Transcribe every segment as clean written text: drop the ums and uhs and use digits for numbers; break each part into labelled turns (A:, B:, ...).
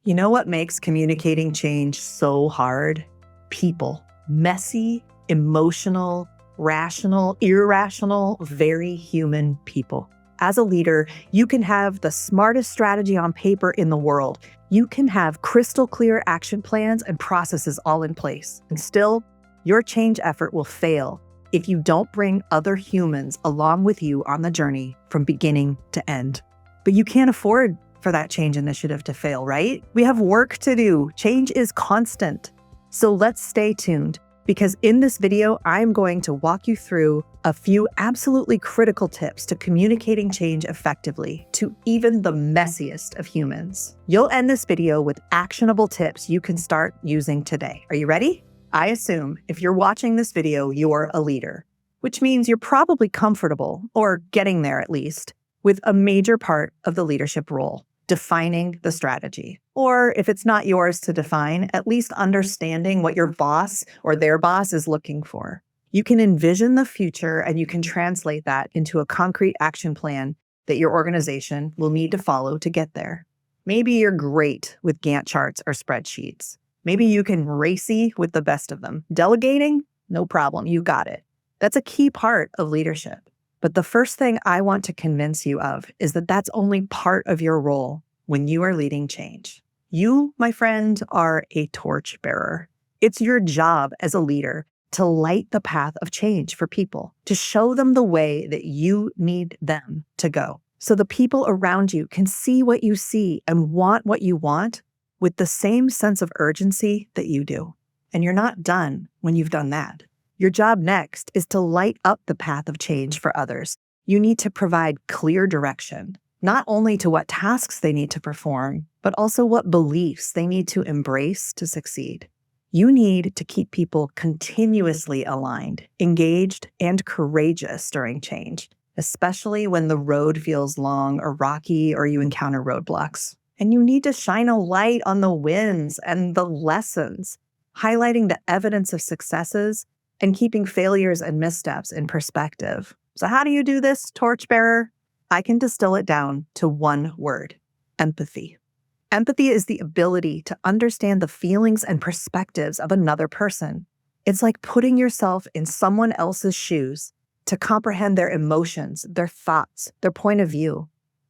A: You know what makes communicating change so hard? People. Messy, emotional, rational, irrational, very human people. As a leader, you can have the smartest strategy on paper in the world. You can have crystal clear action plans and processes all in place. And still, your change effort will fail if you don't bring other humans along with you on the journey from beginning to end. But you can't afford for that change initiative to fail, right? We have work to do. Change is constant. So let's stay tuned, because in this video, I'm going to walk you through a few absolutely critical tips to communicating change effectively to even the messiest of humans. You'll end this video with actionable tips you can start using today. Are you ready? I assume if you're watching this video, you're a leader, which means you're probably comfortable, or getting there at least, with a major part of the leadership role, defining the strategy. Or if it's not yours to define, at least understanding what your boss or their boss is looking for. You can envision the future and you can translate that into a concrete action plan that your organization will need to follow to get there. Maybe you're great with Gantt charts or spreadsheets. Maybe you can racy with the best of them. Delegating? No problem, you got it. That's a key part of leadership. But the first thing I want to convince you of is that that's only part of your role when you are leading change. You, my friend, are a torchbearer. It's your job as a leader to light the path of change for people, to show them the way that you need them to go. So the people around you can see what you see and want what you want with the same sense of urgency that you do. And you're not done when you've done that. Your job next is to light up the path of change for others. You need to provide clear direction, not only to what tasks they need to perform, but also what beliefs they need to embrace to succeed. You need to keep people continuously aligned, engaged, and courageous during change, especially when the road feels long or rocky or you encounter roadblocks. And you need to shine a light on the wins and the lessons, highlighting the evidence of successes and keeping failures and missteps in perspective. So how do you do this, torchbearer? I can distill it down to one word: empathy. Empathy is the ability to understand the feelings and perspectives of another person. It's like putting yourself in someone else's shoes to comprehend their emotions, their thoughts, their point of view.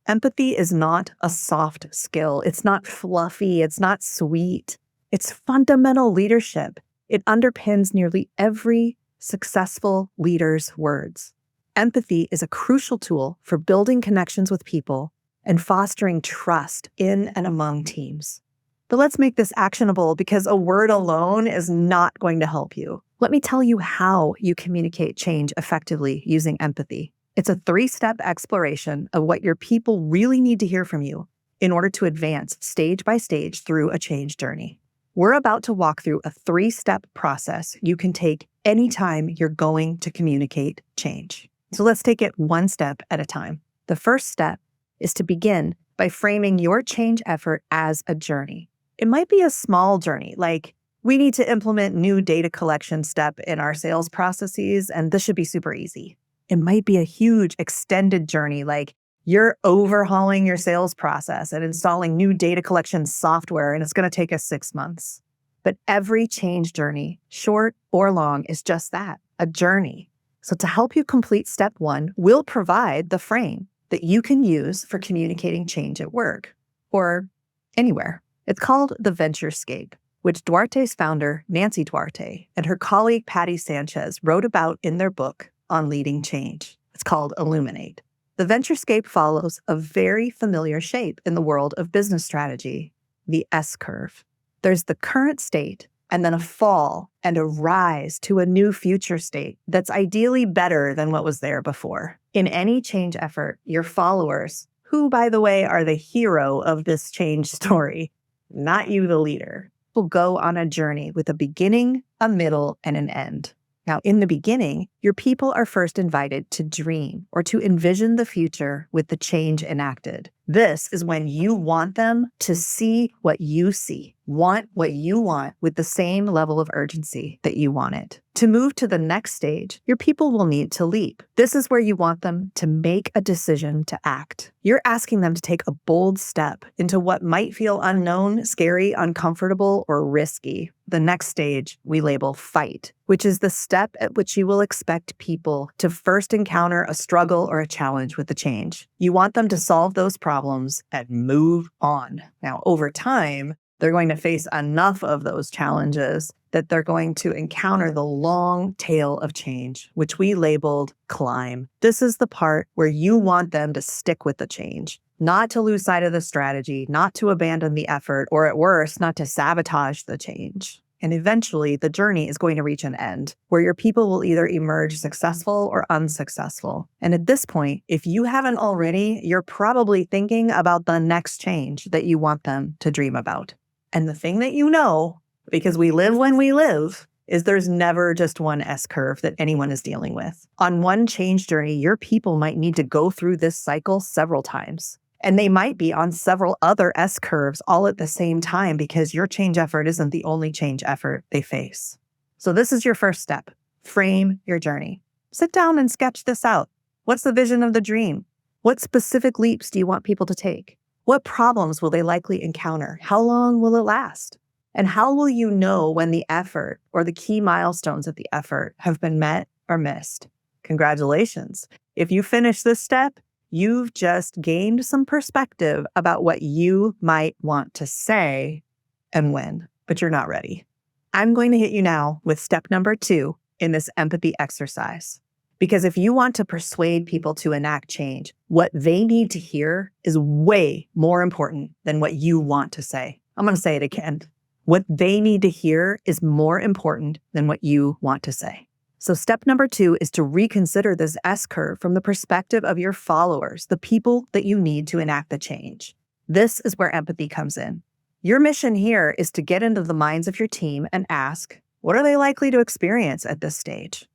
A: Empathy is not a soft skill. It's not fluffy. It's not sweet. It's fundamental leadership. It underpins nearly every successful leader's words. Empathy is a crucial tool for building connections with people and fostering trust in and among teams. But let's make this actionable, because a word alone is not going to help you. Let me tell you how you communicate change effectively using empathy. It's a 3-step exploration of what your people really need to hear from you in order to advance stage by stage through a change journey. We're about to walk through a 3-step process you can take anytime you're going to communicate change. So let's take it one step at a time. The first step is to begin by framing your change effort as a journey. It might be a small journey, like we need to implement new data collection step in our sales processes, and this should be super easy. It might be a huge extended journey, like you're overhauling your sales process and installing new data collection software, and it's going to take us 6 months. But every change journey, short or long, is just that, a journey. So to help you complete step 1, we'll provide the frame that you can use for communicating change at work or anywhere. It's called the VentureScape, which Duarte's founder, Nancy Duarte, and her colleague, Patty Sanchez, wrote about in their book on leading change. It's called Illuminate. The VentureScape follows a very familiar shape in the world of business strategy, the S-curve. There's the current state, and then a fall and a rise to a new future state that's ideally better than what was there before. In any change effort, your followers, who, by the way, are the hero of this change story, not you, the leader, will go on a journey with a beginning, a middle, and an end. Now, in the beginning, your people are first invited to dream or to envision the future with the change enacted. This is when you want them to see what you see, want what you want with the same level of urgency that you want it. To move to the next stage, your people will need to leap. This is where you want them to make a decision to act. You're asking them to take a bold step into what might feel unknown, scary, uncomfortable, or risky. The next stage we label fight, which is the step at which you will expect people to first encounter a struggle or a challenge with the change. You want them to solve those problems and move on. Now, over time, they're going to face enough of those challenges that they're going to encounter the long tail of change, which we labeled climb. This is the part where you want them to stick with the change, not to lose sight of the strategy, not to abandon the effort, or at worst, not to sabotage the change. And eventually, the journey is going to reach an end where your people will either emerge successful or unsuccessful. And at this point, if you haven't already, you're probably thinking about the next change that you want them to dream about. And the thing that you know, because we live when we live, is there's never just one S-curve that anyone is dealing with. On one change journey, your people might need to go through this cycle several times. And they might be on several other S-curves all at the same time because your change effort isn't the only change effort they face. So this is your first step. Frame your journey. Sit down and sketch this out. What's the vision of the dream? What specific leaps do you want people to take? What problems will they likely encounter? How long will it last? And how will you know when the effort or the key milestones of the effort have been met or missed? Congratulations. If you finish this step, you've just gained some perspective about what you might want to say and when, but you're not ready. I'm going to hit you now with step number 2 in this empathy exercise. Because if you want to persuade people to enact change, what they need to hear is way more important than what you want to say. I'm going to say it again. What they need to hear is more important than what you want to say. So step number 2 is to reconsider this S-curve from the perspective of your followers, the people that you need to enact the change. This is where empathy comes in. Your mission here is to get into the minds of your team and ask, what are they likely to experience at this stage?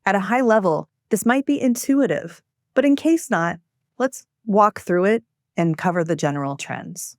A: At a high level, this might be intuitive, but in case not, let's walk through it and cover the general trends.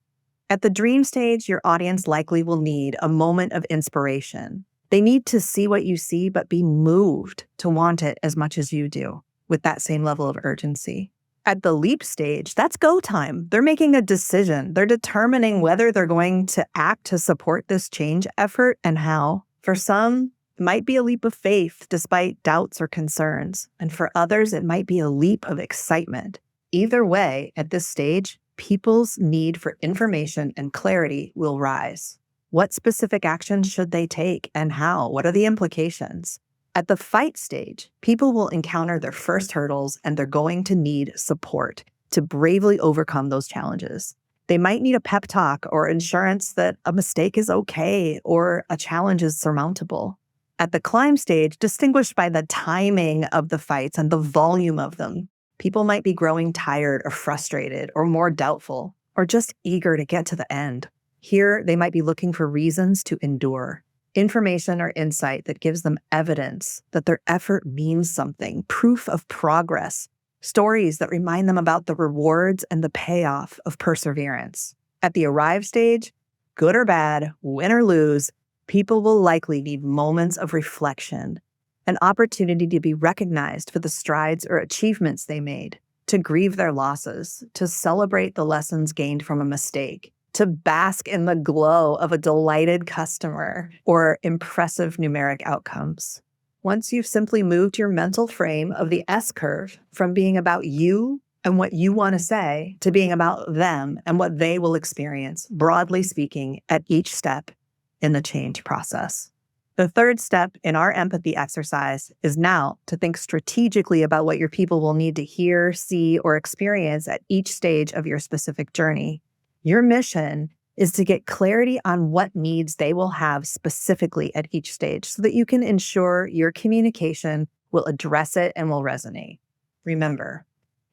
A: At the dream stage, your audience likely will need a moment of inspiration. They need to see what you see, but be moved to want it as much as you do, with that same level of urgency. At the leap stage, that's go time. They're making a decision. They're determining whether they're going to act to support this change effort and how. For some, it might be a leap of faith despite doubts or concerns. And for others, it might be a leap of excitement. Either way, at this stage, people's need for information and clarity will rise. What specific actions should they take and how? What are the implications? At the fight stage, people will encounter their first hurdles and they're going to need support to bravely overcome those challenges. They might need a pep talk or assurance that a mistake is okay or a challenge is surmountable. At the climb stage, distinguished by the timing of the fights and the volume of them, people might be growing tired or frustrated or more doubtful or just eager to get to the end. Here, they might be looking for reasons to endure, information or insight that gives them evidence that their effort means something, proof of progress, stories that remind them about the rewards and the payoff of perseverance. At the arrive stage, good or bad, win or lose, people will likely need moments of reflection, an opportunity to be recognized for the strides or achievements they made, to grieve their losses, to celebrate the lessons gained from a mistake, to bask in the glow of a delighted customer or impressive numeric outcomes. Once you've simply moved your mental frame of the S-curve from being about you and what you want to say to being about them and what they will experience, broadly speaking, at each step in the change process. The third step in our empathy exercise is now to think strategically about what your people will need to hear, see, or experience at each stage of your specific journey. Your mission is to get clarity on what needs they will have specifically at each stage so that you can ensure your communication will address it and will resonate. Remember,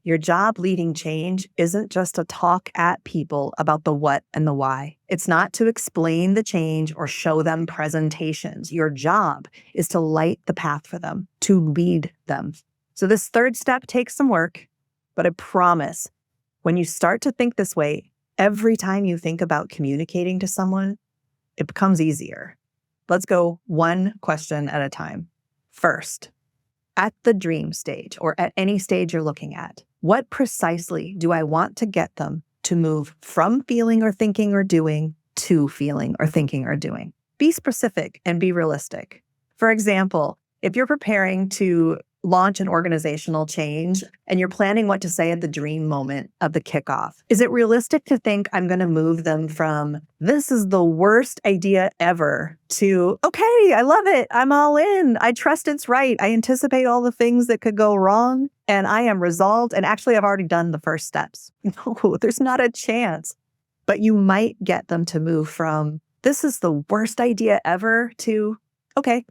A: your job leading change isn't just to talk at people about the what and the why. It's not to explain the change or show them presentations. Your job is to light the path for them, to lead them. So this third step takes some work, but I promise when you start to think this way, every time you think about communicating to someone, it becomes easier. Let's go one question at a time. First, at the dream stage or at any stage you're looking at, what precisely do I want to get them to move from feeling or thinking or doing to feeling or thinking or doing? Be specific and be realistic. For example, if you're preparing to launch an organizational change and you're planning what to say at the dream moment of the kickoff, is it realistic to think I'm going to move them from this is the worst idea ever to, okay, I love it. I'm all in. I trust it's right. I anticipate all the things that could go wrong and I am resolved. And actually, I've already done the first steps. No, there's not a chance. But you might get them to move from this is the worst idea ever to, okay,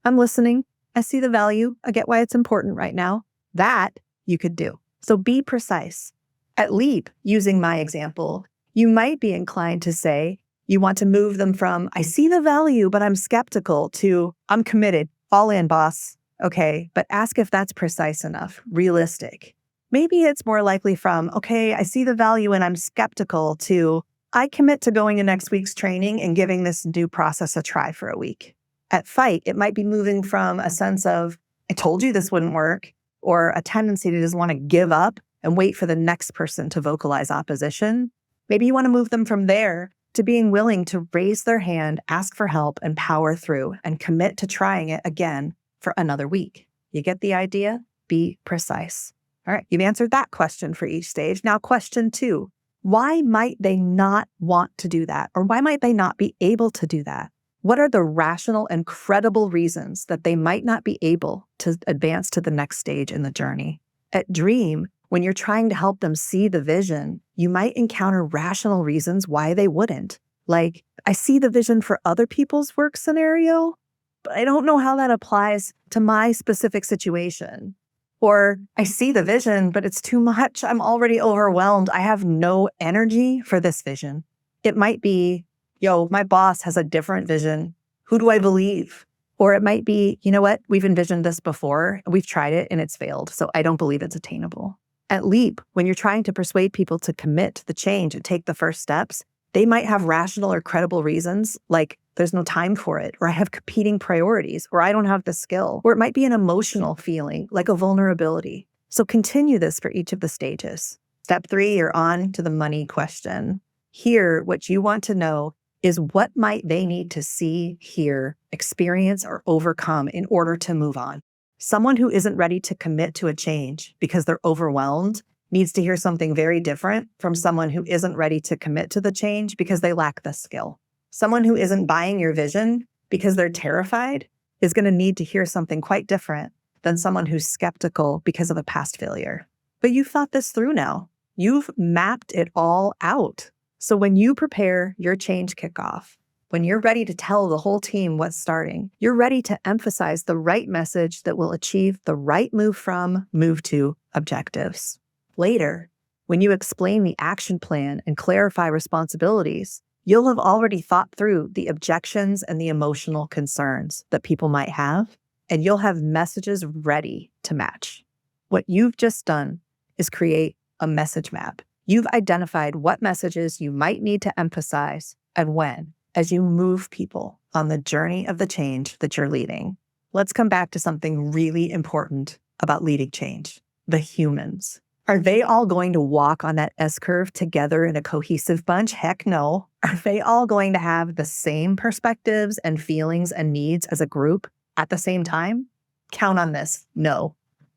A: I'm listening. I see the value. I get why it's important right now. That you could do. So be precise. At LEAP, using my example, you might be inclined to say you want to move them from, I see the value, but I'm skeptical to, I'm committed, all in, boss. Okay, but ask if that's precise enough, realistic. Maybe it's more likely from, okay, I see the value and I'm skeptical to, I commit to going to next week's training and giving this new process a try for a week. At fight, it might be moving from a sense of, I told you this wouldn't work, or a tendency to just want to give up and wait for the next person to vocalize opposition. Maybe you want to move them from there to being willing to raise their hand, ask for help, and power through, and commit to trying it again for another week. You get the idea? Be precise. All right, you've answered that question for each stage. Now, question 2. Why might they not want to do that? Or why might they not be able to do that? What are the rational and credible reasons that they might not be able to advance to the next stage in the journey? At Dream, when you're trying to help them see the vision, you might encounter rational reasons why they wouldn't. Like, I see the vision for other people's work scenario, but I don't know how that applies to my specific situation. Or I see the vision, but it's too much. I'm already overwhelmed. I have no energy for this vision. It might be, yo, my boss has a different vision. Who do I believe? Or it might be, you know what? We've envisioned this before. We've tried it and it's failed. So I don't believe it's attainable. At LEAP, when you're trying to persuade people to commit to the change and take the first steps, they might have rational or credible reasons, like there's no time for it, or I have competing priorities, or I don't have the skill, or it might be an emotional feeling, like a vulnerability. So continue this for each of the stages. Step 3, you're on to the money question. Here, what you want to know is what might they need to see, hear, experience, or overcome in order to move on. Someone who isn't ready to commit to a change because they're overwhelmed needs to hear something very different from someone who isn't ready to commit to the change because they lack the skill. Someone who isn't buying your vision because they're terrified is going to need to hear something quite different than someone who's skeptical because of a past failure. But you've thought this through now. You've mapped it all out. So when you prepare your change kickoff, when you're ready to tell the whole team what's starting, you're ready to emphasize the right message that will achieve the right move from, move to objectives. Later, when you explain the action plan and clarify responsibilities, you'll have already thought through the objections and the emotional concerns that people might have, and you'll have messages ready to match. What you've just done is create a message map. You've identified what messages you might need to emphasize and when, as you move people on the journey of the change that you're leading. Let's come back to something really important about leading change: the humans. Are they all going to walk on that S-curve together in a cohesive bunch? Heck no. Are they all going to have the same perspectives and feelings and needs as a group at the same time? Count on this. No.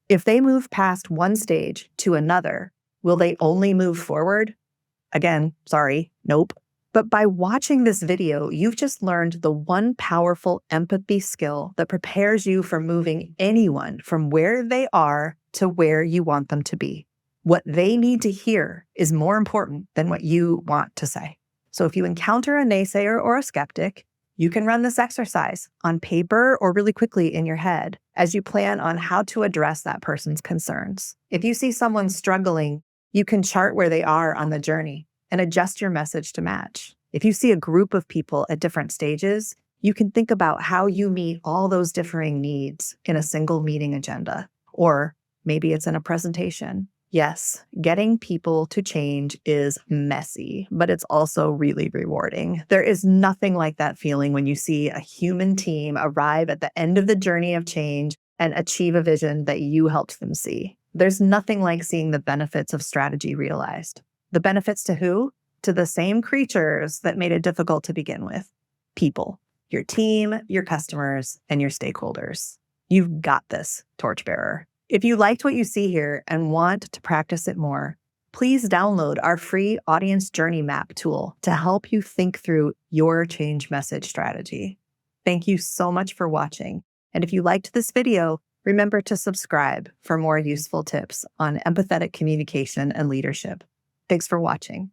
A: If they move past one stage to another, will they only move forward? Again, sorry, nope. But by watching this video, you've just learned the one powerful empathy skill that prepares you for moving anyone from where they are to where you want them to be. What they need to hear is more important than what you want to say. So if you encounter a naysayer or a skeptic, you can run this exercise on paper or really quickly in your head as you plan on how to address that person's concerns. If you see someone struggling, you can chart where they are on the journey and adjust your message to match. If you see a group of people at different stages, you can think about how you meet all those differing needs in a single meeting agenda. Or maybe it's in a presentation. Yes, getting people to change is messy, but it's also really rewarding. There is nothing like that feeling when you see a human team arrive at the end of the journey of change and achieve a vision that you helped them see. There's nothing like seeing the benefits of strategy realized. The benefits to who? To the same creatures that made it difficult to begin with. People, your team, your customers, and your stakeholders. You've got this, torchbearer. If you liked what you see here and want to practice it more, please download our free audience journey map tool to help you think through your change message strategy. Thank you so much for watching. And if you liked this video, remember to subscribe for more useful tips on empathetic communication and leadership. Thanks for watching.